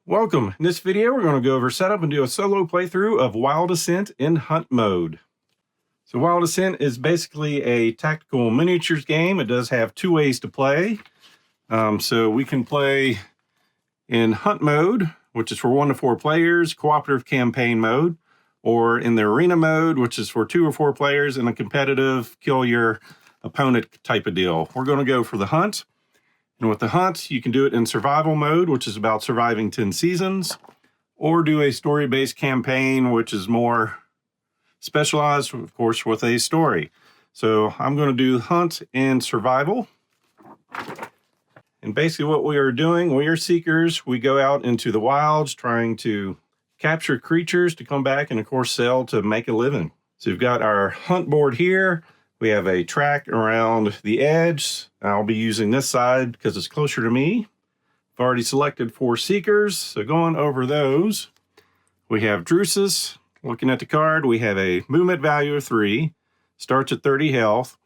Welcome. In this video, we're going to go over setup and do a solo playthrough of Wild Ascent in hunt mode. So Wild Ascent is basically a tactical miniatures game. It does have two ways to play. So we can play in hunt mode, which is for 1 to 4 players, cooperative campaign mode, or in the arena mode, which is for 2 or 4 players, and a competitive kill your opponent type of deal. We're going to go for the hunt. And with the hunt, you can do it in survival mode, which is about surviving 10 seasons, or do a story-based campaign, which is more specialized, of course, with a story. So I'm going to do hunt and survival. And basically what we are doing, we are seekers. We go out into the wilds trying to capture creatures to come back and, of course, sell to make a living. So you've got our hunt board here. We have a track around the edge. I'll be using this side because it's closer to me. I've already selected 4 seekers, so going over those. We have Drusus. Looking at the card, we have a movement value of 3. Starts at 30 health.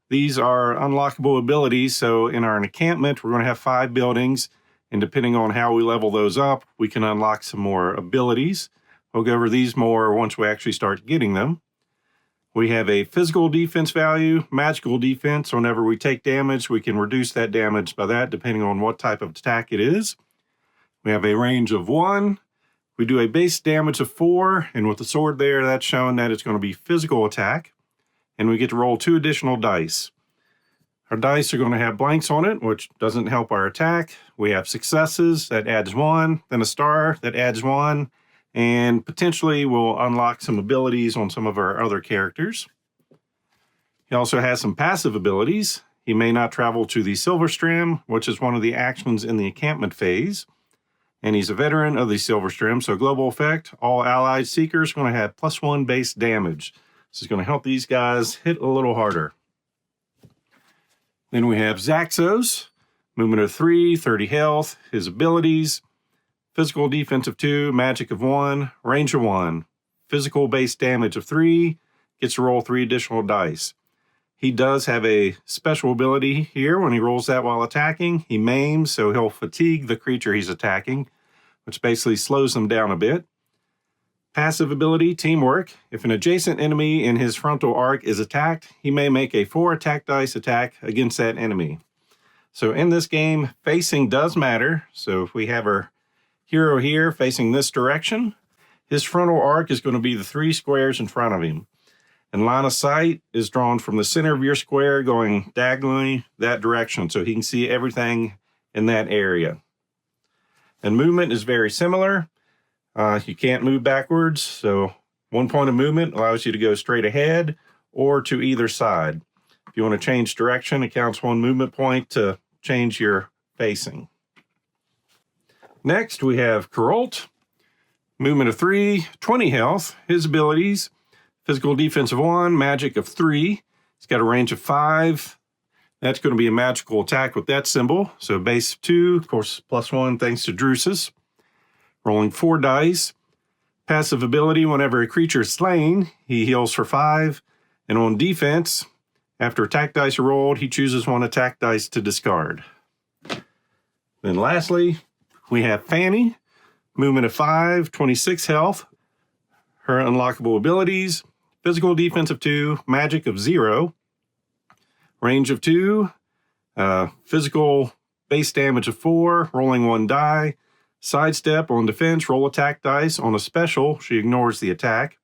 These are unlockable abilities, so in our encampment, we're going to have 5 buildings, and depending on how we level those up, we can unlock some more abilities. We'll go over these more once we actually start getting them. We have a physical defense value, magical defense. Whenever we take damage, we can reduce that damage by that, depending on what type of attack it is. We have a range of 1. We do a base damage of 4, and with the sword there, that's showing that it's going to be physical attack. And we get to roll 2 additional dice. Our dice are going to have blanks on it, which doesn't help our attack. We have successes, that adds 1, then a star, that adds 1. And potentially we'll unlock some abilities on some of our other characters. He also has some passive abilities. He may not travel to the Silver Strim, which is one of the actions in the encampment phase. And he's a veteran of the Silver Strim, so global effect, all allied seekers are going to have +1 base damage. This is going to help these guys hit a little harder. Then we have Zaxos, movement of 3, 30 health, his abilities. Physical defense of 2, magic of 1, range of 1. Physical base damage of 3, gets to roll 3 additional dice. He does have a special ability here. When he rolls that while attacking, he maims, so he'll fatigue the creature he's attacking, which basically slows them down a bit. Passive ability, teamwork. If an adjacent enemy in his frontal arc is attacked, he may make a 4 attack dice attack against that enemy. So in this game, facing does matter. So if we have our hero here facing this direction, his frontal arc is going to be the 3 squares in front of him. And line of sight is drawn from the center of your square going diagonally that direction, so he can see everything in that area. And movement is very similar. You can't move backwards, so 1 point of movement allows you to go straight ahead or to either side. If you want to change direction, it counts 1 movement point to change your facing. Next, we have Kuralt, movement of 3, 20 health. His abilities, physical defense of 1, magic of 3. He's got a range of 5. That's going to be a magical attack with that symbol. So base 2, of course, +1 thanks to Drusus. Rolling 4 dice. Passive ability, whenever a creature is slain, he heals for 5. And on defense, after attack dice are rolled, he chooses 1 attack dice to discard. Then lastly, we have Fanny, movement of 5, 26 health. Her unlockable abilities, physical defense of 2, magic of 0, range of 2, physical base damage of 4, rolling 1 die, sidestep on defense, roll attack dice. On a special, she ignores the attack.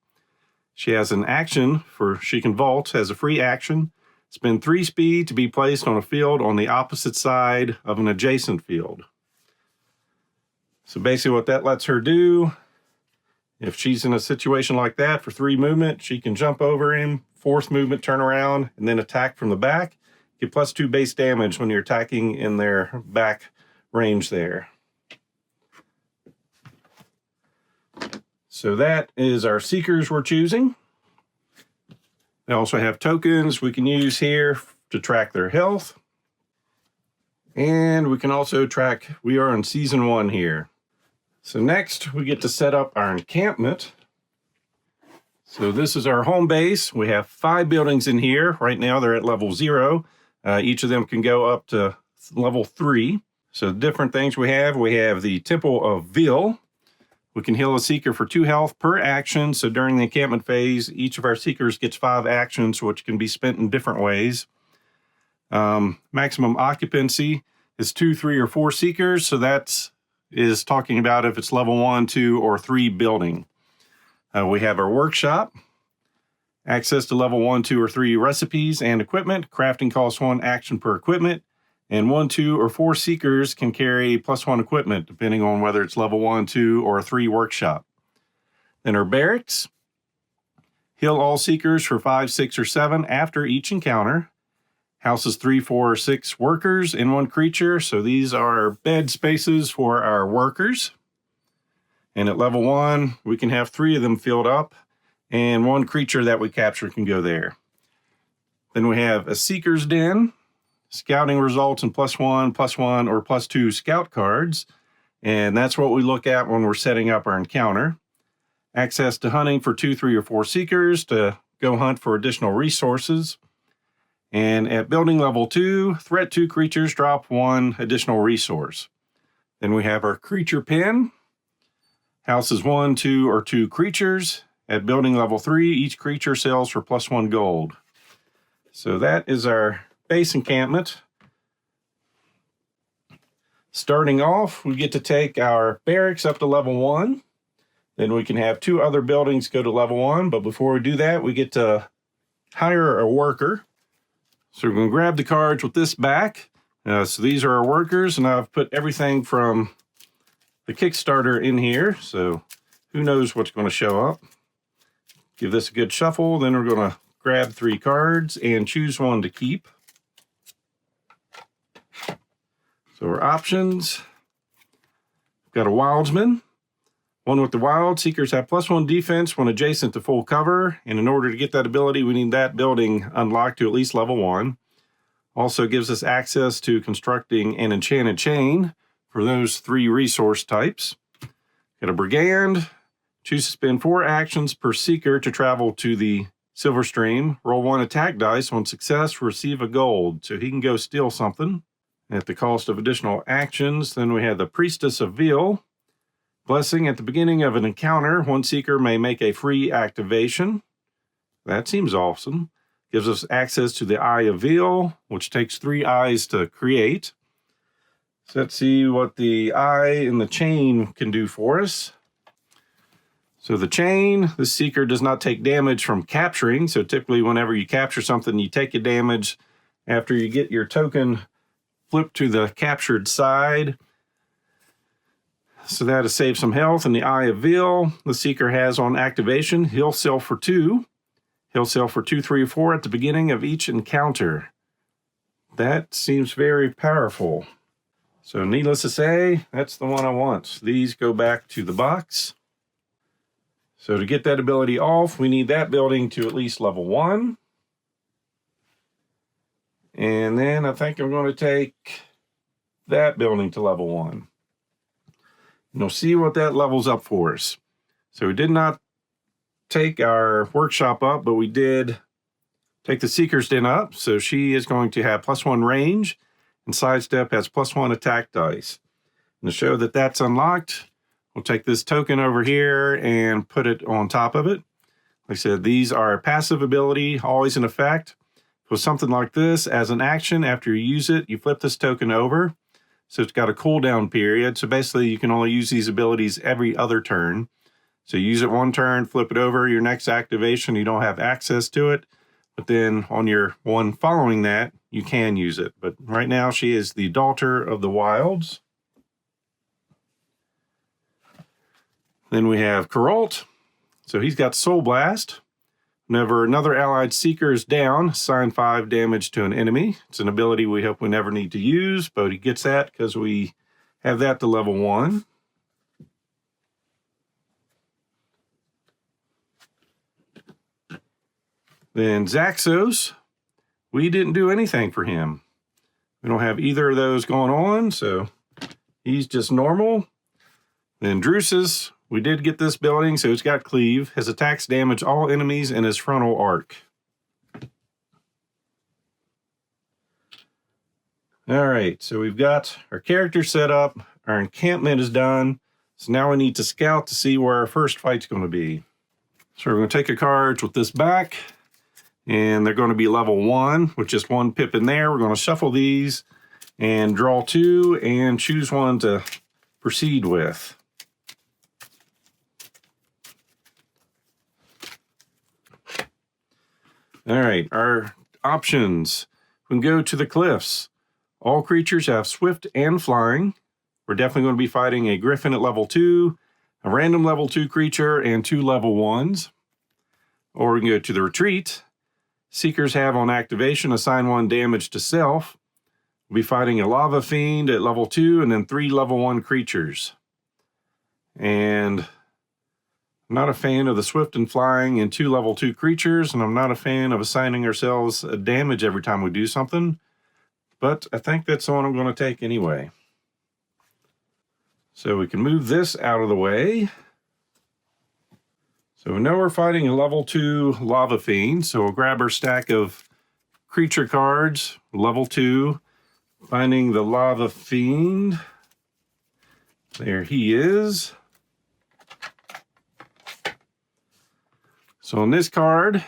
She has an action for she can vault, has a free action. Spend 3 speed to be placed on a field on the opposite side of an adjacent field. So basically what that lets her do, if she's in a situation like that for 3 movement, she can jump over him, 4th movement, turn around, and then attack from the back. Get +2 base damage when you're attacking in their back range there. So that is our seekers we're choosing. They also have tokens we can use here to track their health. And we can also track, we are in season 1 here. So next we get to set up our encampment. So this is our home base. We have 5 buildings in here. Right now they're at level 0. Each of them can go up to level 3. So the different things we have the Temple of Vil. We can heal a seeker for 2 health per action. So during the encampment phase, each of our seekers gets 5 actions, which can be spent in different ways. Maximum occupancy is 2, 3, or 4 seekers. So that is talking about if it's level 1, 2, or 3 building. We have our workshop. Access to level 1, 2, or 3 recipes and equipment. Crafting costs 1 action per equipment. And 1, 2, or 4 seekers can carry +1 equipment, depending on whether it's level 1, 2, or 3 workshop. Then our barracks. Heal all seekers for 5, 6, or 7 after each encounter. Houses 3, 4, or 6 workers and 1 creature. So these are bed spaces for our workers. And at level 1, we can have 3 of them filled up. And 1 creature that we capture can go there. Then we have a Seeker's Den. Scouting results in +1, +1, or +2 scout cards. And that's what we look at when we're setting up our encounter. Access to hunting for 2, 3, or 4 seekers to go hunt for additional resources. And at building level 2, threat 2 creatures drop 1 additional resource. Then we have our creature pen. Houses 1, 2, or 2 creatures. At building level 3, each creature sells for +1 gold. So that is our base encampment. Starting off, we get to take our barracks up to level 1. Then we can have 2 other buildings go to level 1. But before we do that, we get to hire a worker. So we're going to grab the cards with this back. So these are our workers, and I've put everything from the Kickstarter in here. So who knows what's going to show up. Give this a good shuffle. Then we're going to grab 3 cards and choose 1 to keep. So our options, we've got a Wildsman. 1 with the Wild. Seekers have +1 defense when adjacent to full cover. And in order to get that ability, we need that building unlocked to at least level 1. Also gives us access to constructing an enchanted chain for those 3 resource types. Got a Brigand. Choose to spend 4 actions per seeker to travel to the Silver Stream. Roll 1 attack dice. On success, receive a gold. So he can go steal something at the cost of additional actions. Then we have the Priestess of Vil. Blessing at the beginning of an encounter. 1 seeker may make a free activation. That seems awesome. Gives us access to the Eye of Vil, which takes 3 eyes to create. So let's see what the eye and the chain can do for us. So the chain, the seeker does not take damage from capturing. So typically whenever you capture something, you take a damage after you get your token flipped to the captured side. So that is save some health. And the Eye of Vil, the seeker has on activation, he'll sell for 2. He'll sell for 2, 3, or 4 at the beginning of each encounter. That seems very powerful. So needless to say, that's the one I want. These go back to the box. So to get that ability off, we need that building to at least level 1. And then I think I'm going to take that building to level 1. And we'll see what that levels up for us. So we did not take our workshop up, but we did take the Seeker's Den up. So she is going to have +1 range, and Sidestep has +1 attack dice. And to show that that's unlocked, we'll take this token over here and put it on top of it. Like I said, these are a passive ability, always in effect. So something like this, as an action, after you use it, you flip this token over. So it's got a cooldown period. So basically you can only use these abilities every other turn. So you use it 1 turn, flip it over, your next activation, you don't have access to it. But then on your one following that, you can use it. But right now she is the Daughter of the Wilds. Then we have Kuralt. So he's got Soul Blast. Whenever another allied seeker is down, assign 5 damage to an enemy. It's an ability we hope we never need to use, but he gets that because we have that to level 1. Then Zaxos, we didn't do anything for him. We don't have either of those going on, so he's just normal. Then Drusus, we did get this building, so it's got Cleave. His attacks damage all enemies in his frontal arc. All right, so we've got our character set up, our encampment is done. So now we need to scout to see where our first fight's going to be. So we're going to take our cards with this back, and they're going to be level 1 with just 1 pip in there. We're going to shuffle these and draw 2 and choose one to proceed with. All right, our options. We can go to the cliffs. All creatures have swift and flying. We're definitely going to be fighting a griffin at level 2, a random level 2 creature, and 2 level 1s. Or we can go to the retreat. Seekers have on activation assign 1 damage to self. We'll be fighting a lava fiend at level 2 and then 3 level 1 creatures. And I'm not a fan of the swift and flying and 2 level 2 creatures, and I'm not a fan of assigning ourselves a damage every time we do something. But I think that's the one I'm going to take anyway. So we can move this out of the way. So we know we're fighting a level 2 lava fiend, so we'll grab our stack of creature cards, level 2, finding the lava fiend. There he is. So on this card,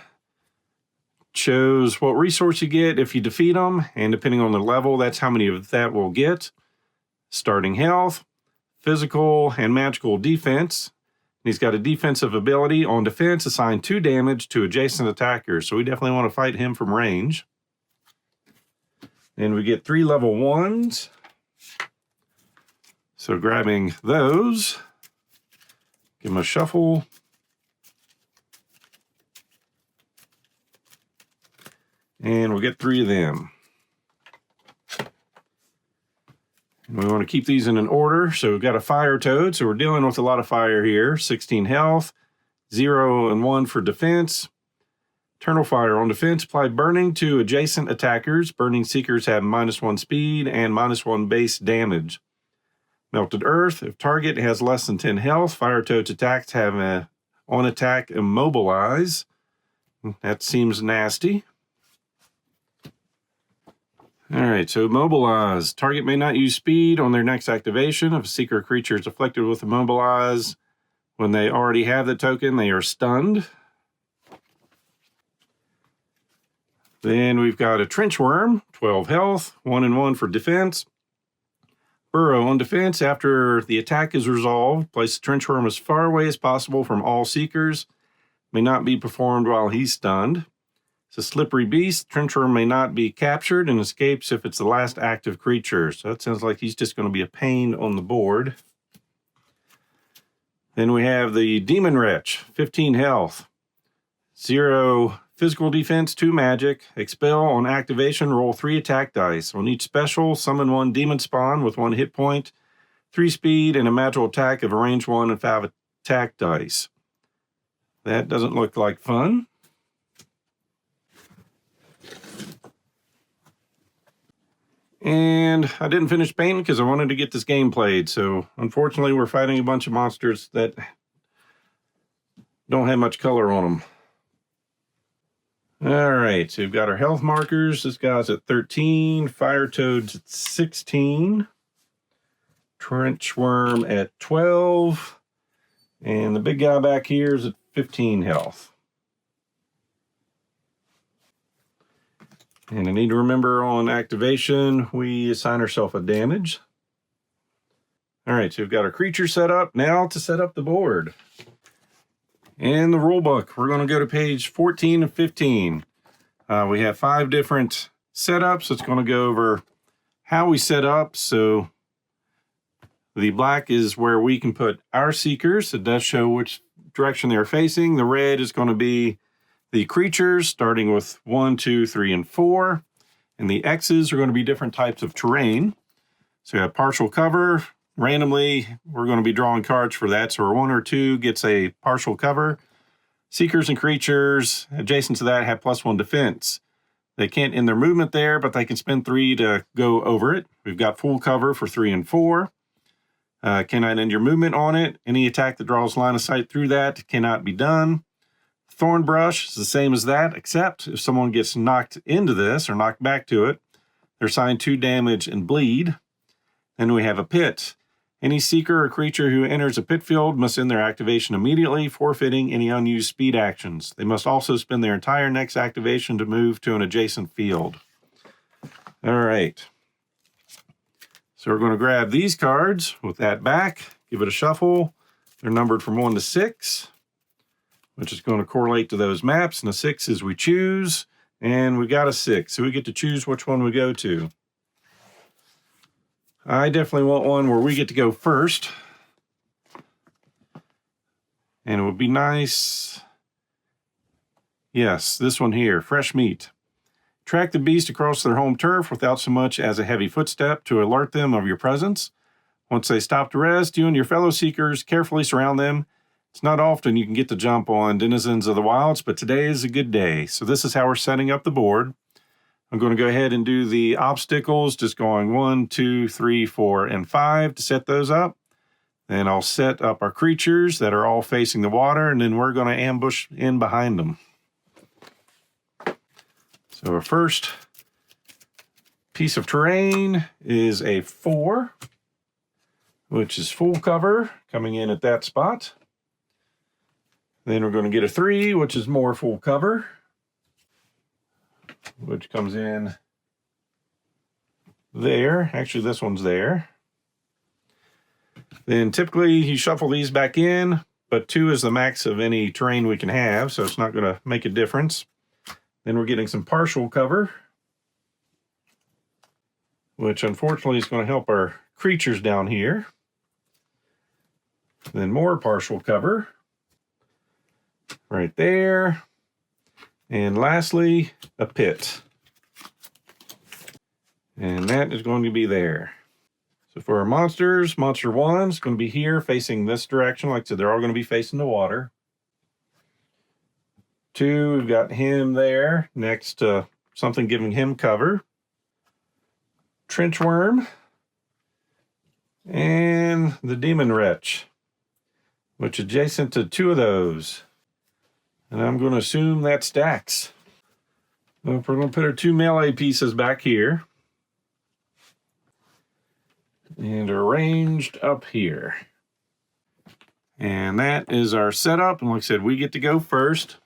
shows what resource you get if you defeat them, and depending on the level, that's how many of that we'll get. Starting health, physical, and magical defense. He's got a defensive ability. On defense, assign 2 damage to adjacent attackers, so we definitely want to fight him from range. And we get 3 level 1s. So grabbing those, give them a shuffle. And we'll get 3 of them. And we want to keep these in an order. So we've got a fire toad, so we're dealing with a lot of fire here. 16 health, 0 and 1 for defense. Eternal fire on defense, apply burning to adjacent attackers. Burning seekers have -1 speed and -1 base damage. Melted earth, if target has less than 10 health, fire toad's attacks have a on attack immobilize. That seems nasty. All right, so immobilize. Target may not use speed on their next activation. If a seeker creature is afflicted with immobilize, when they already have the token, they are stunned. Then we've got a trench worm, 12 health, 1 and 1 for defense. Burrow on defense, after the attack is resolved, place the trench worm as far away as possible from all seekers. May not be performed while he's stunned. It's a slippery beast. Trench worm may not be captured and escapes if it's the last active creature. So that sounds like he's just going to be a pain on the board. Then we have the Demon Wretch, 15 health, 0 physical defense, 2 magic. Expel on activation, roll 3 attack dice. On each special, summon 1 demon spawn with 1 hit point, 3 speed, and a magical attack of a range 1 and 5 attack dice. That doesn't look like fun. And I didn't finish painting because I wanted to get this game played. So unfortunately, we're fighting a bunch of monsters that don't have much color on them. All right, so we've got our health markers. This guy's at 13, fire toad's at 16, trench worm at 12, and the big guy back here is at 15 health. And I need to remember on activation, we assign ourselves a damage. All right, so we've got our creature set up. Now to set up the board. In the rule book, we're going to go to page 14 and 15. We have 5 different setups. It's going to go over how we set up. So the black is where we can put our seekers. It does show which direction they're facing. The red is going to be the creatures, starting with 1, 2, 3, and 4. And the X's are going to be different types of terrain. So we have partial cover. Randomly, we're going to be drawing cards for that. So our 1 or 2 gets a partial cover. Seekers and creatures adjacent to that have +1 defense. They can't end their movement there, but they can spend 3 to go over it. We've got full cover for 3 and 4. Cannot end your movement on it. Any attack that draws line of sight through that cannot be done. Thorn brush is the same as that, except if someone gets knocked into this or knocked back to it, They're assigned 2 damage and bleed. Then we have a pit. Any seeker or creature who enters a pit field must end their activation immediately, forfeiting any unused speed actions. They must also spend their entire next activation to move to an adjacent field. All right. So we're going to grab these cards with that back, give it a shuffle. They're numbered from 1 to 6, which is going to correlate to those maps. And the 6 is we choose, and we got a 6. So we get to choose which one we go to. I definitely want one where we get to go first. And it would be nice. Yes, this one here, fresh meat. Track the beast across their home turf without so much as a heavy footstep to alert them of your presence. Once they stop to rest, you and your fellow seekers carefully surround them. It's not often you can get to jump on denizens of the wilds, but today is a good day. So this is how we're setting up the board. I'm going to go ahead and do the obstacles, just going 1, 2, 3, 4, and 5 to set those up. Then I'll set up our creatures that are all facing the water, and then we're going to ambush in behind them. So our first piece of terrain is a 4, which is full cover, coming in at that spot. Then we're going to get a 3, which is more full cover, which comes in there. Actually, this one's there. Then typically you shuffle these back in, but 2 is the max of any terrain we can have, so it's not going to make a difference. Then we're getting some partial cover, which unfortunately is going to help our creatures down here. Then more partial cover right there. And lastly, a pit. And that is going to be there. So for our monsters, monster 1 is going to be here facing this direction. Like I said, they're all going to be facing the water. 2, we've got him there next to something giving him cover. Trenchworm. And the Demon Wretch, which is adjacent to 2 of those. And I'm going to assume that stacks. Well, we're going to put our 2 melee pieces back here. And arranged up here. And that is our setup. And like I said, we get to go first.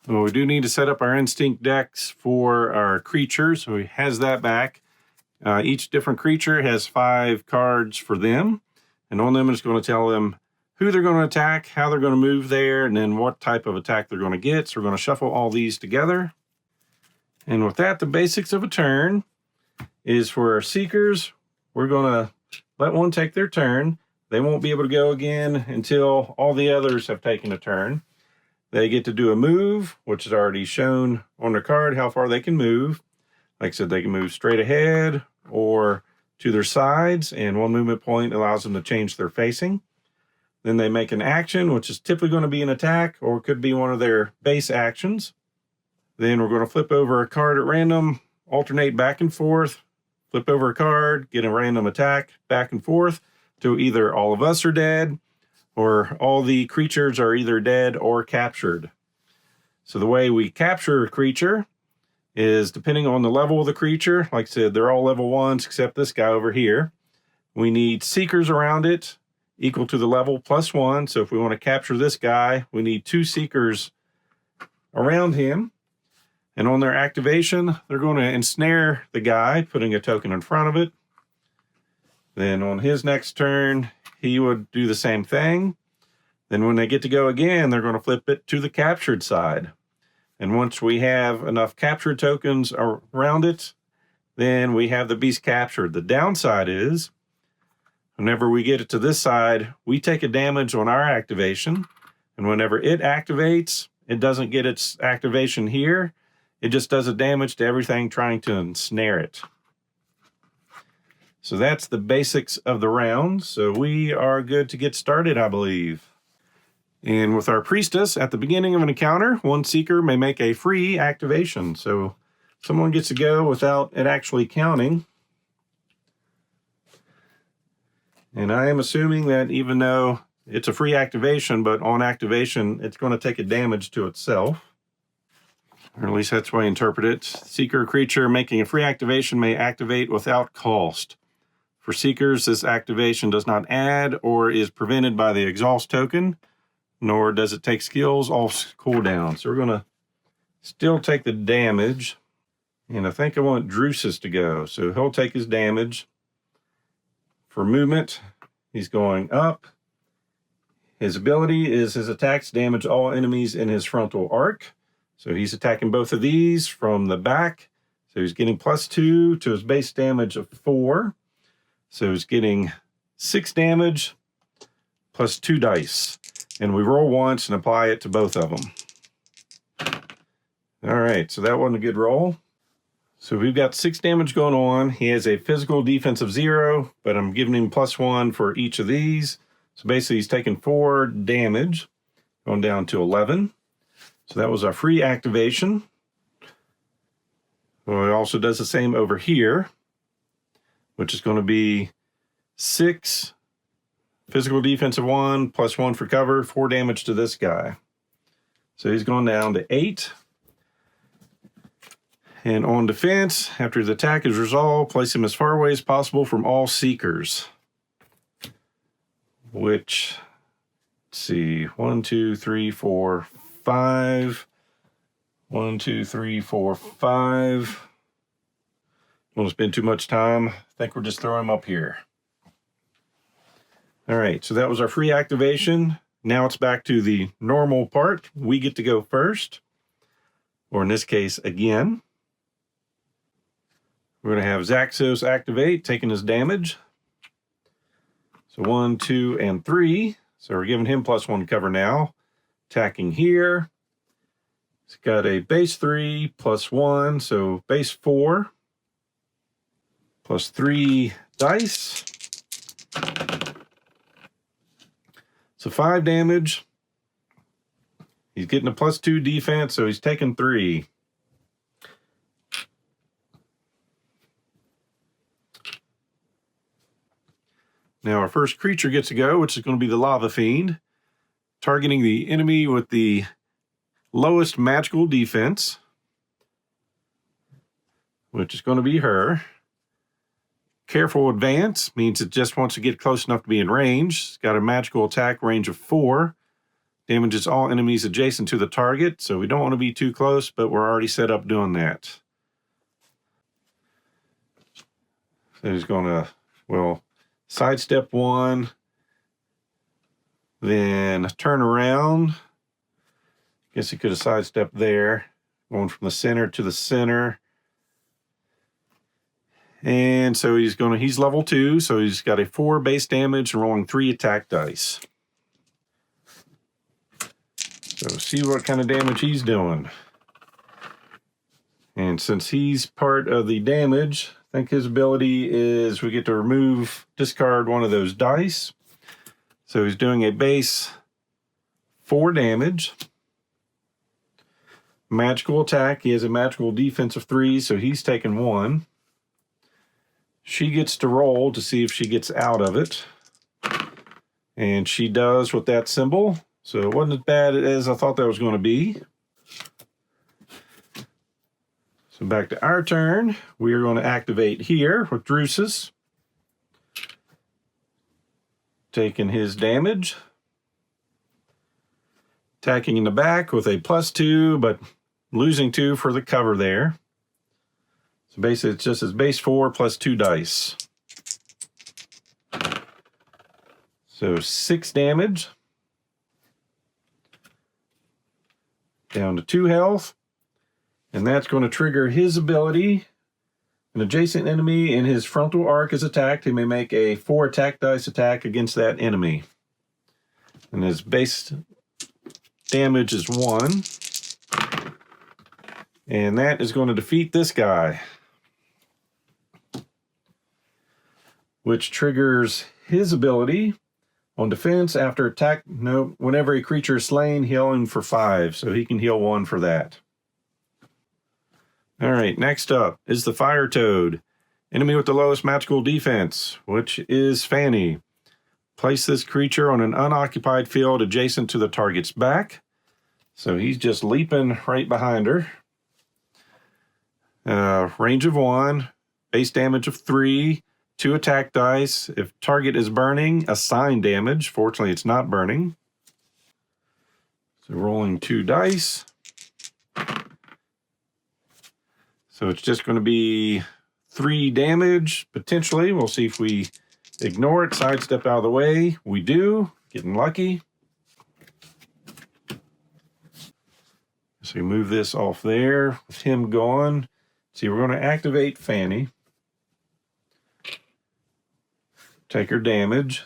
Well, we do need to set up our instinct decks for our creatures. So he has that back. Each different creature has 5 cards for them. And on them it's going to tell them who they're going to attack, how they're going to move there, and then what type of attack they're going to get. So we're going to shuffle all these together. And with that, the basics of a turn is for our seekers, we're going to let one take their turn. They won't be able to go again until all the others have taken a turn. They get to do a move, which is already shown on their card, how far they can move. Like I said, they can move straight ahead or to their sides, and 1 movement point allows them to change their facing. Then they make an action, which is typically going to be an attack, or it could be one of their base actions. Then we're going to flip over a card at random, alternate back and forth, flip over a card, get a random attack back and forth to either all of us are dead, or all the creatures are either dead or captured. So the way we capture a creature is depending on the level of the creature. Like I said, they're all level 1s except this guy over here. We need seekers around it equal to the level plus 1. So if we want to capture this guy, we need 2 seekers around him. And on their activation, they're going to ensnare the guy, putting a token in front of it. Then on his next turn, he would do the same thing. Then when they get to go again, they're going to flip it to the captured side. And once we have enough captured tokens around it, then we have the beast captured. The downside is, whenever we get it to this side, we take a damage on our activation. And whenever it activates, it doesn't get its activation here. It just does a damage to everything trying to ensnare it. So that's the basics of the round. So we are good to get started, I believe. And with our priestess, at the beginning of an encounter, 1 seeker may make a free activation. So someone gets to go without it actually counting. And I am assuming that even though it's a free activation, but on activation, it's going to take a damage to itself. Or at least that's the way I interpret it. Seeker creature making a free activation may activate without cost. For Seekers, this activation does not add or is prevented by the exhaust token, nor does it take skills off cooldown. So we're going to still take the damage. And I think I want Drusus to go. So he'll take his damage. For movement, he's going up. His ability is his attacks damage all enemies in his frontal arc. So he's attacking both of these from the back. So he's getting +2 to his base damage of 4. So he's getting 6 damage plus 2 dice. And we roll once and apply it to both of them. All right, so that wasn't a good roll. So we've got 6 damage going on. He has a physical defense of 0, but I'm giving him +1 for each of these. So basically he's taking 4 damage, going down to 11. So that was our free activation. Well, it also does the same over here, which is going to be 6 physical defense of 1, +1 for cover, 4 damage to this guy. So he's going down to 8. And on defense, after his attack is resolved, place him as far away as possible from all Seekers. Which, let's see, 1, 2, 3, 4, 5. 1, 2, 3, 4, 5. Don't want to spend too much time. I think we're just throwing him up here. All right, so that was our free activation. Now it's back to the normal part. We get to go first, or in this case, again. We're going to have Zaxos activate, taking his damage. So 1, 2, and 3. So we're giving him +1 cover now. Attacking here. He's got a base 3 +1, so base 4. +3 dice. So 5 damage. He's getting a +2 defense, so he's taking 3. Now our first creature gets to go, which is going to be the Lava Fiend, targeting the enemy with the lowest magical defense, which is going to be her. Careful advance means it just wants to get close enough to be in range. It's got a magical attack range of 4. Damages all enemies adjacent to the target, so we don't want to be too close, but we're already set up doing that. So he's going to, well, sidestep 1, then turn around. Guess he could have sidestepped there, going from the center to the center. And so he's level 2, so he's got a 4 base damage and rolling 3 attack dice. So see what kind of damage he's doing. And since he's part of the damage, I think his ability is we get to discard one of those dice. So he's doing a base 4 damage. Magical attack. He has a magical defense of 3, so he's taking 1. She gets to roll to see if she gets out of it. And she does with that symbol. So it wasn't as bad as I thought that was going to be. So back to our turn. We are going to activate here with Drusus. Taking his damage. Attacking in the back with a +2, but losing 2 for the cover there. So basically it's just his base 4 +2 dice. So 6 damage. Down to 2 health. And that's going to trigger his ability. An adjacent enemy in his frontal arc is attacked. He may make a 4 attack dice attack against that enemy. And his base damage is 1. And that is going to defeat this guy. Which triggers his ability. On defense, after attack, whenever a creature is slain, heal him for 5. So he can heal 1 for that. All right, next up is the Fire Toad. Enemy with the lowest magical defense, which is Fanny. Place this creature on an unoccupied field adjacent to the target's back. So he's just leaping right behind her. Range of 1, base damage of 3, 2 attack dice. If target is burning, assign damage. Fortunately, it's not burning. So rolling 2 dice. So it's just going to be 3 damage, potentially. We'll see if we ignore it, sidestep out of the way. We do, getting lucky. So we move this off there with him gone. See, we're going to activate Fanny. Take her damage.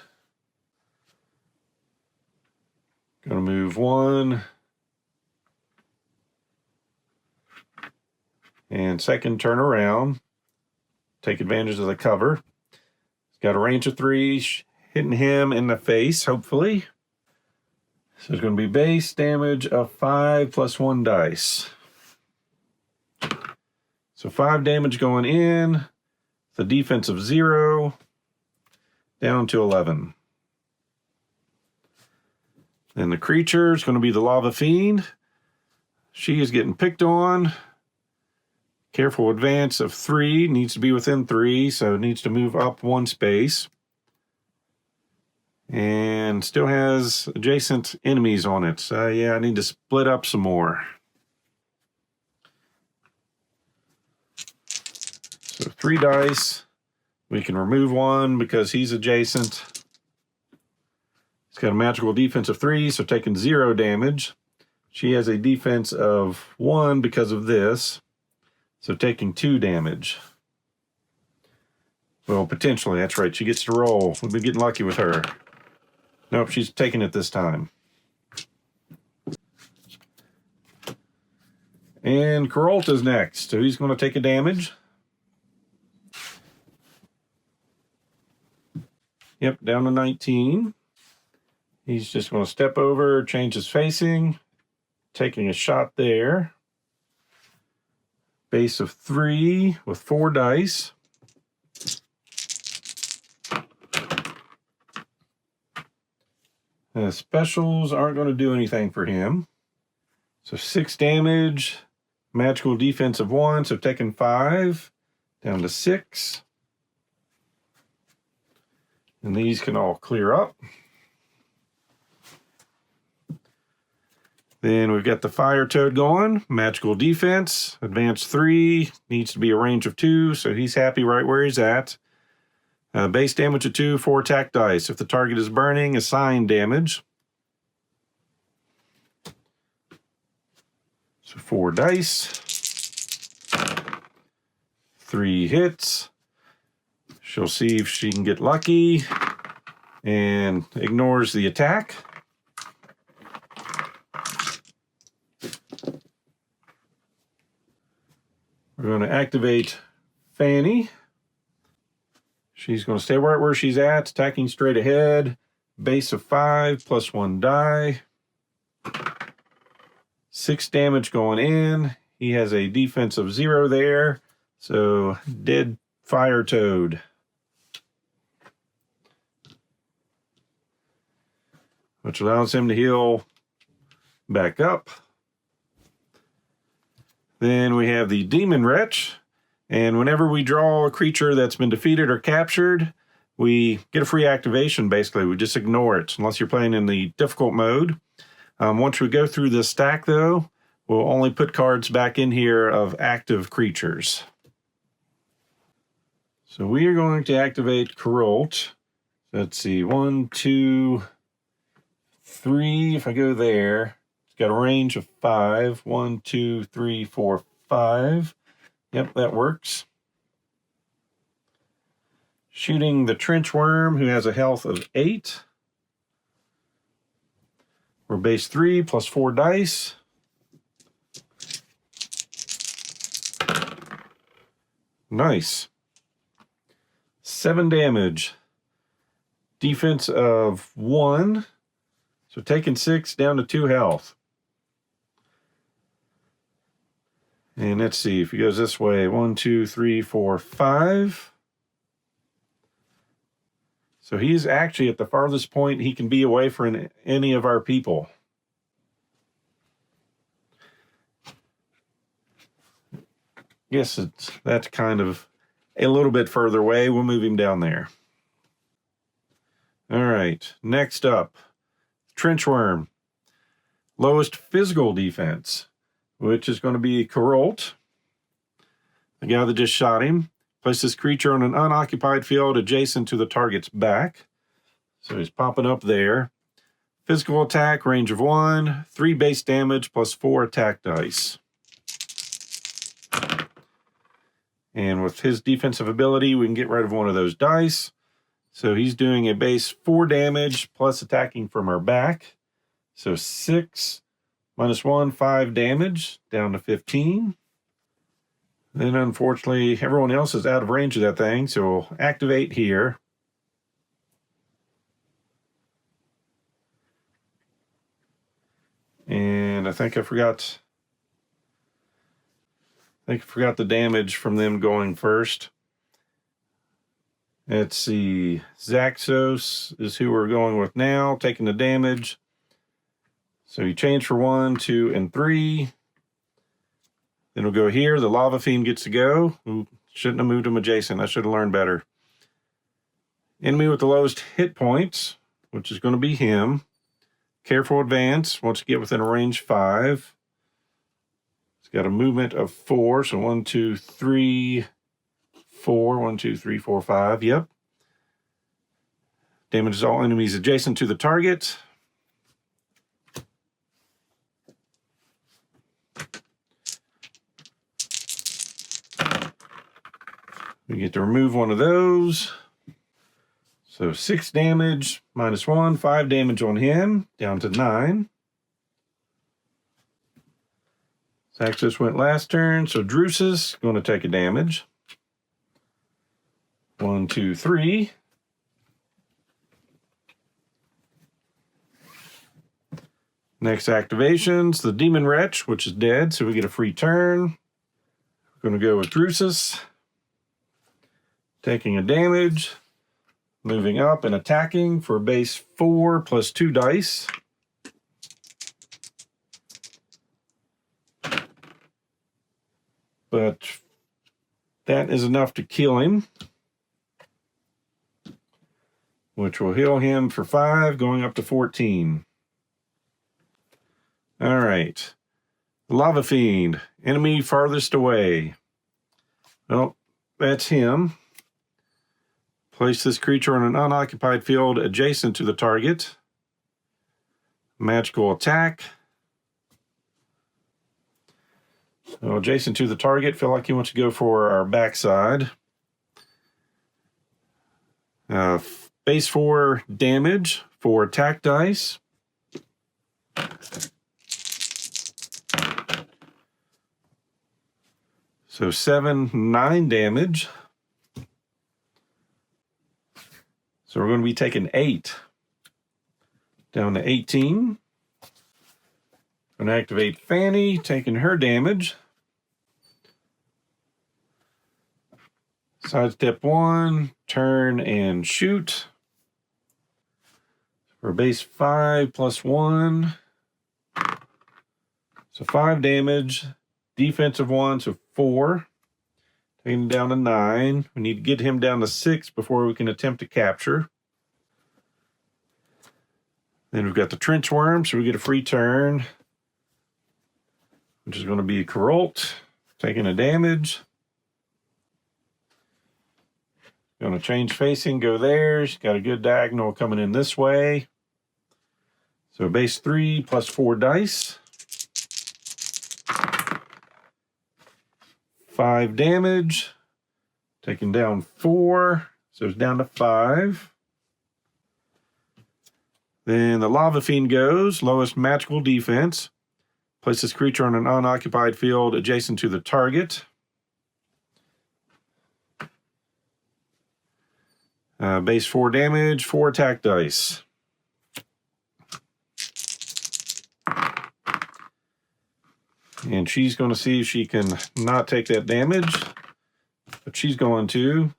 Going to move 1. And second turn around. Take advantage of the cover. He's got a range of 3, hitting him in the face, hopefully. So it's going to be base damage of 5 plus 1 dice. So 5 damage going in. The defense of 0. Down to 11. Then the creature is going to be the Lava Fiend. She is getting picked on. Careful advance of 3. Needs to be within 3, so it needs to move up 1 space. And still has adjacent enemies on it. So yeah, I need to split up some more. So 3 dice. We can remove 1 because he's adjacent. He's got a magical defense of 3, so taking 0 damage. She has a defense of 1 because of this, so taking 2 damage. Well, potentially, that's right. She gets to roll. We've been getting lucky with her. Nope, she's taking it this time. And Carolta's next, so he's going to take a damage. Yep, down to 19. He's just going to step over, change his facing, taking a shot there. Base of 3 with 4 dice. Specials aren't going to do anything for him. So 6 damage, magical defense of 1, so taking 5, down to 6. And these can all clear up. Then we've got the Fire Toad going, magical defense, advance 3, needs to be a range of 2, so he's happy right where he's at. Base damage of 2, 4 attack dice. If the target is burning, assign damage. So 4 dice. 3 hits. She'll see if she can get lucky and ignores the attack. We're going to activate Fanny. She's going to stay right where she's at, attacking straight ahead. Base of 5 plus 1 die. 6 damage going in. He has a defense of 0 there. So dead Fire Toad. Which allows him to heal back up. Then we have the Demon Wretch. And whenever we draw a creature that's been defeated or captured, we get a free activation, basically. We just ignore it, unless you're playing in the difficult mode. Once we go through this stack, though, we'll only put cards back in here of active creatures. So we are going to activate Carolta. Let's see, 1, 2, 3. If I go there, it's got a range of 5. 1, 2, 3, 4, 5. Yep, that works. Shooting the Trench Worm, who has a health of 8. We're base 3 plus 4 dice. Nice. 7 damage. Defense of 1. So taking 6 down to 2 health. And let's see if he goes this way. 1, 2, 3, 4, 5. So he's actually at the farthest point he can be away from any of our people. guess that's kind of a little bit further away. We'll move him down there. All right, next up, Trenchworm. Lowest physical defense, which is going to be Carolt, the guy that just shot him. Place this creature on an unoccupied field adjacent to the target's back. So he's popping up there. Physical attack, range of 1, 3 base damage plus 4 attack dice. And with his defensive ability, we can get rid of one of those dice. So he's doing a base 4 damage plus attacking from our back. So 6 minus 1, 5 damage, down to 15. Then unfortunately, everyone else is out of range of that thing, so we'll activate here. And I think I forgot the damage from them going first. Let's see. Zaxos is who we're going with now, taking the damage. So you change for 1, 2, and 3. Then we'll go here. The Lava Fiend gets to go. Ooh, shouldn't have moved him adjacent. I should have learned better. Enemy with the lowest hit points, which is going to be him. Careful advance once you get within a range 5. It's got a movement of 4. So 1, 2, 3, 4. 1, 2, 3, 4, 5. Yep. Damages all enemies adjacent to the target. We get to remove one of those. So 6 damage, minus 1, 5 damage on him, down to 9. Zaxos went last turn, so Drusus going to take a damage. 1, 2, 3. Next activation's the Demon Wretch, which is dead, so we get a free turn. We're going to go with Drusus. Taking a damage, moving up and attacking for base 4 plus 2 dice. But that is enough to kill him, which will heal him for 5, going up to 14. All right. Lava Fiend, enemy farthest away. Well, that's him. Place this creature on an unoccupied field adjacent to the target. Magical attack. So adjacent to the target, feel like he wants to go for our backside. Base 4 damage for attack dice. So 7, 9 damage. So we're going to be taking 8 down to 18. Going to activate Fanny, taking her damage. Sidestep 1, turn and shoot. For base 5 plus 1. So 5 damage. Defensive 1, so 4. Taking him down to 9. We need to get him down to 6 before we can attempt to capture. Then we've got the Trenchworm, so we get a free turn, which is going to be Carolt, taking a damage. Going to change facing, go there. She's got a good diagonal coming in this way. So base 3 plus 4 dice. 5 damage, taking down 4, so it's down to 5. Then the Lava Fiend goes, lowest magical defense. Place this creature on an unoccupied field adjacent to the target. Base 4 damage, 4 attack dice. And she's going to see if she can not take that damage. But she's going to.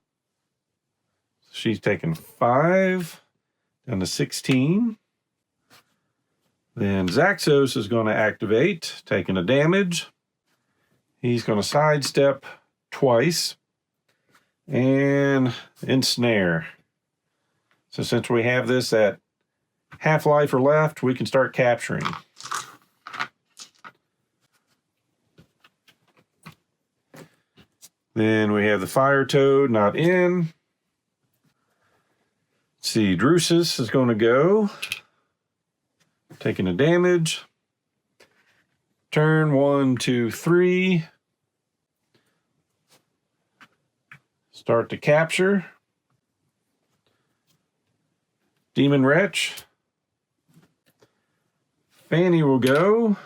She's taking 5 down to 16. Then Zaxos is going to activate, taking a damage. He's going to sidestep twice. And ensnare. So since we have this at half-life or left, we can start capturing. Then we have the fire toad not in. Let's see, Drusus is going to go. Taking a damage. Turn 1, 2, 3. Start to capture. Demon Wretch. Fanny will go.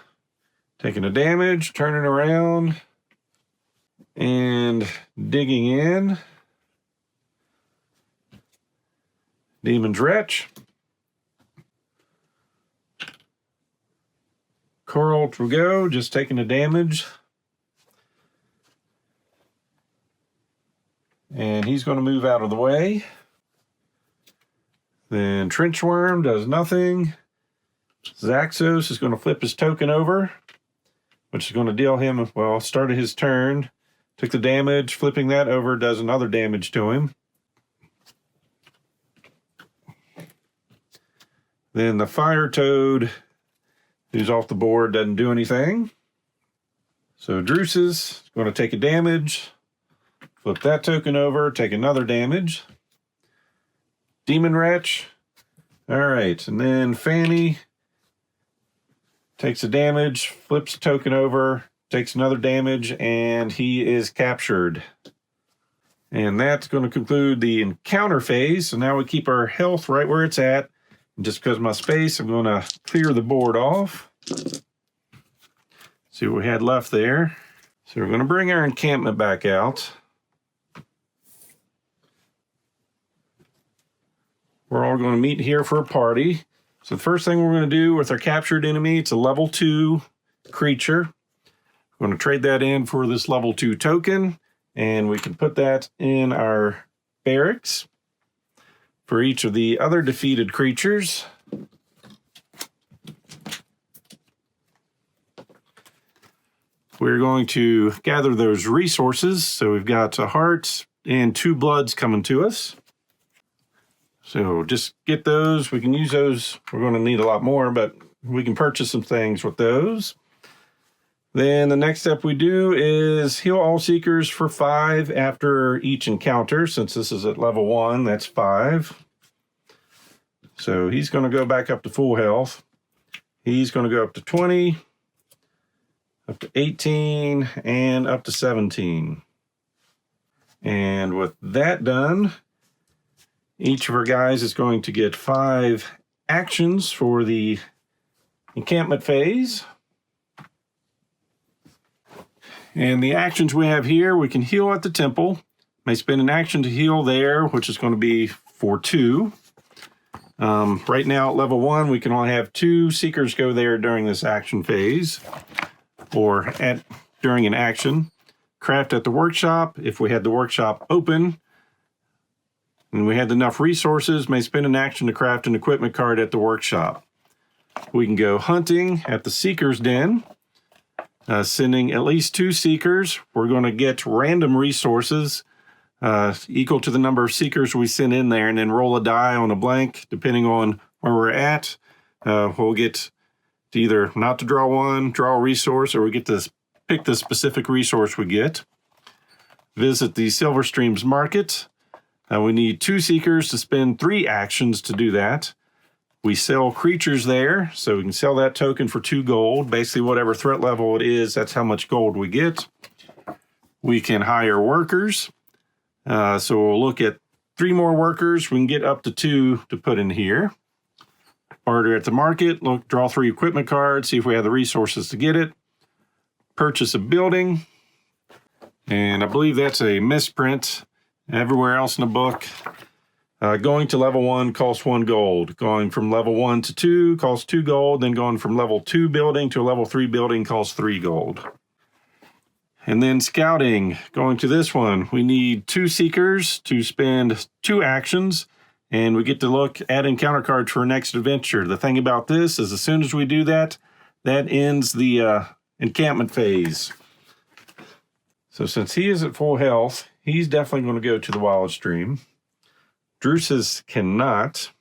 Taking a damage, turning around, and digging in. Demon's Wretch. Coral will go, just taking a damage. And he's going to move out of the way. Then Trenchworm does nothing. Zaxos is going to flip his token over, which is going to deal him, well, started his turn, took the damage, flipping that over does another damage to him. Then the Fire Toad, who's off the board, doesn't do anything. So Drusus is going to take a damage, flip that token over, take another damage. Demon Wretch. All right, and then Fanny takes a damage, flips the token over, takes another damage, and he is captured. And that's going to conclude the encounter phase. So now we keep our health right where it's at. And just because of my space, I'm going to clear the board off. See what we had left there. So we're going to bring our encampment back out. We're all going to meet here for a party. So the first thing we're going to do with our captured enemy, it's a level 2 creature. We're going to trade that in for this level 2 token, and we can put that in our barracks for each of the other defeated creatures. We're going to gather those resources. So we've got a heart and 2 bloods coming to us. So just get those. We can use those. We're going to need a lot more, but we can purchase some things with those. Then the next step we do is heal all seekers for 5 after each encounter. Since this is at level 1, that's 5. So he's going to go back up to full health. He's going to go up to 20, up to 18, and up to 17. And with that done, each of our guys is going to get 5 actions for the encampment phase. And the actions we have here, we can heal at the temple. May spend an action to heal there, which is going to be for 2. Right now at level 1, we can only have 2 seekers go there during this action phase, or during an action. Craft at the workshop. If we had the workshop open, and we had enough resources, may spend an action to craft an equipment card at the workshop. We can go hunting at the Seeker's Den, sending at least 2 seekers. We're going to get random resources equal to the number of seekers we send in there, and then roll a die on a blank, depending on where we're at. We'll get to either not to draw one, draw a resource, or we get to pick the specific resource we get. Visit the Silver Streams Market. We need 2 seekers to spend 3 actions to do that. We sell creatures there, so we can sell that token for 2 gold. Basically, whatever threat level it is, that's how much gold we get. We can hire workers. So we'll look at 3 more workers. We can get up to 2 to put in here. Barter at the market. Look, draw 3 equipment cards, see if we have the resources to get it. Purchase a building. And I believe that's a misprint. Everywhere else in the book, going to level 1 costs 1 gold. Going from level 1 to 2 costs 2 gold. Then going from level 2 building to a level 3 building costs 3 gold. And then scouting, going to this one, we need 2 seekers to spend 2 actions, and we get to look at encounter cards for our next adventure. The thing about this is as soon as we do that, that ends the encampment phase. So since he is at full health, he's definitely going to go to the wild stream. Drusus cannot.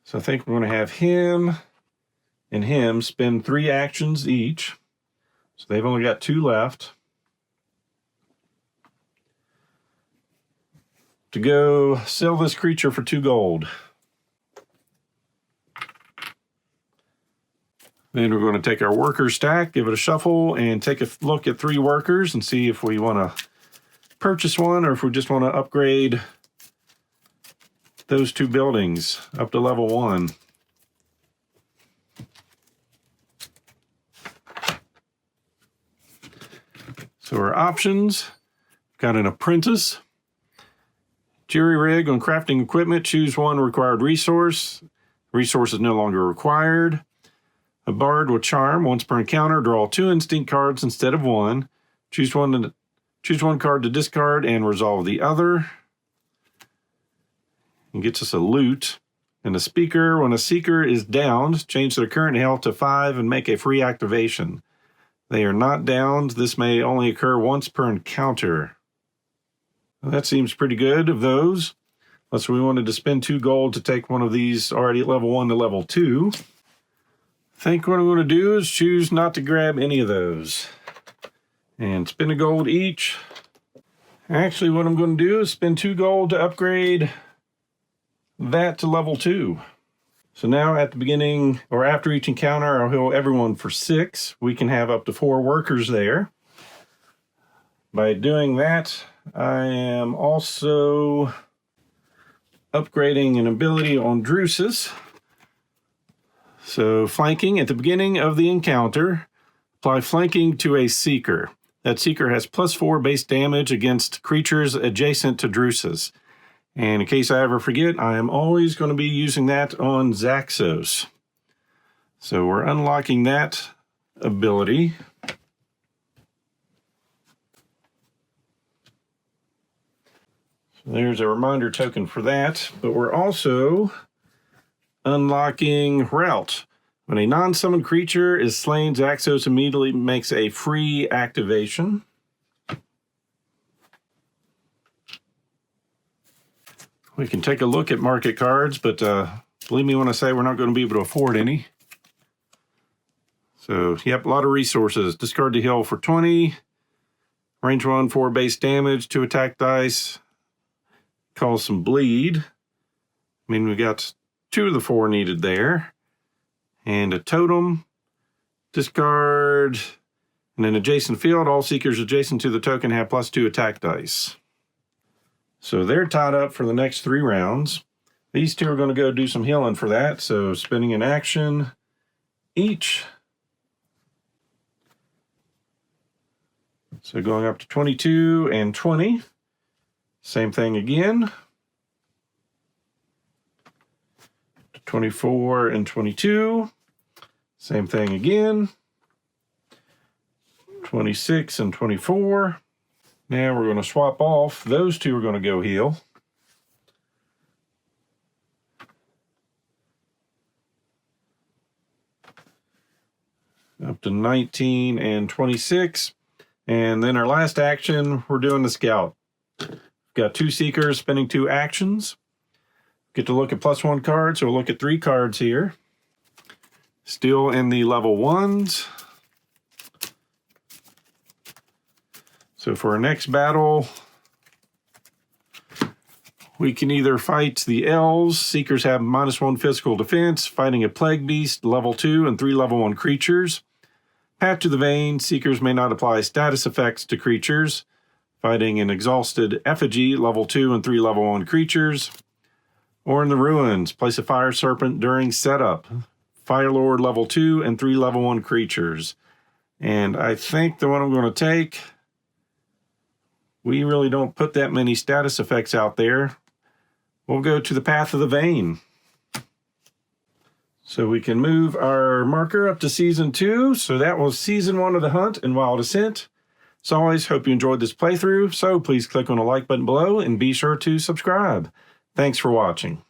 So I think we're going to have him and him spend 3 actions each. So they've only got 2 left. To go sell this creature for 2 gold. Then we're going to take our worker stack, give it a shuffle, and take a look at 3 workers and see if we want to purchase one or if we just want to upgrade those 2 buildings up to level 1. So our options, got an apprentice, jury rig on crafting equipment, choose 1 required resource. Resource is no longer required. A bard with charm, once per encounter, draw 2 instinct cards instead of 1. Choose one card to discard and resolve the other. And gets us a loot. And a speaker, when a seeker is downed, change their current health to 5 and make a free activation. They are not downed. This may only occur once per encounter. Well, that seems pretty good of those. Unless we wanted to spend 2 gold to take one of these already at level 1 to level 2. I think what I'm going to do is choose not to grab any of those. And spend a gold each. Actually, what I'm going to do is spend 2 gold to upgrade that to level 2. So now at the beginning, or after each encounter, I'll heal everyone for 6. We can have up to 4 workers there. By doing that, I am also upgrading an ability on Drusus. So flanking at the beginning of the encounter, apply flanking to a seeker. That seeker has +4 base damage against creatures adjacent to Drusus. And in case I ever forget, I am always going to be using that on Zaxos. So we're unlocking that ability. So there's a reminder token for that, but we're also unlocking Route. When a non-summoned creature is slain, Zaxos immediately makes a free activation. We can take a look at market cards, but believe me when I say we're not going to be able to afford any. So, yep, a lot of resources. Discard to heal for 20. Range 1, 4 base damage, 2 attack dice. Cause some bleed. I mean, we got 2 of the 4 needed there. And a totem. Discard. And an adjacent field. All seekers adjacent to the token have +2 attack dice. So they're tied up for the next 3 rounds. These 2 are going to go do some healing for that. So spending an action each. So going up to 22 and 20. Same thing again. 24 and 22. Same thing again. 26 and 24. Now we're going to swap off. Those 2 are going to go heal. Up to 19 and 26. And then our last action, we're doing the scout. Got 2 seekers, spending 2 actions. Get to look at +1 cards, so we'll look at 3 cards here. Still in the level 1s. So for our next battle, we can either fight the elves. Seekers have -1 physical defense, fighting a plague beast, level 2, and 3 level 1 creatures. Path to the Vein, seekers may not apply status effects to creatures. Fighting an exhausted effigy, level 2 and 3 level 1 creatures. Or in the Ruins, place a fire serpent during setup. Firelord, level 2 and 3 level 1 creatures. And I think the one I'm going to take, we really don't put that many status effects out there. We'll go to the Path of the Vein. So we can move our marker up to Season 2. So that was Season 1 of the Hunt and Wild Ascent. As always, hope you enjoyed this playthrough. So please click on the like button below and be sure to subscribe. Thanks for watching.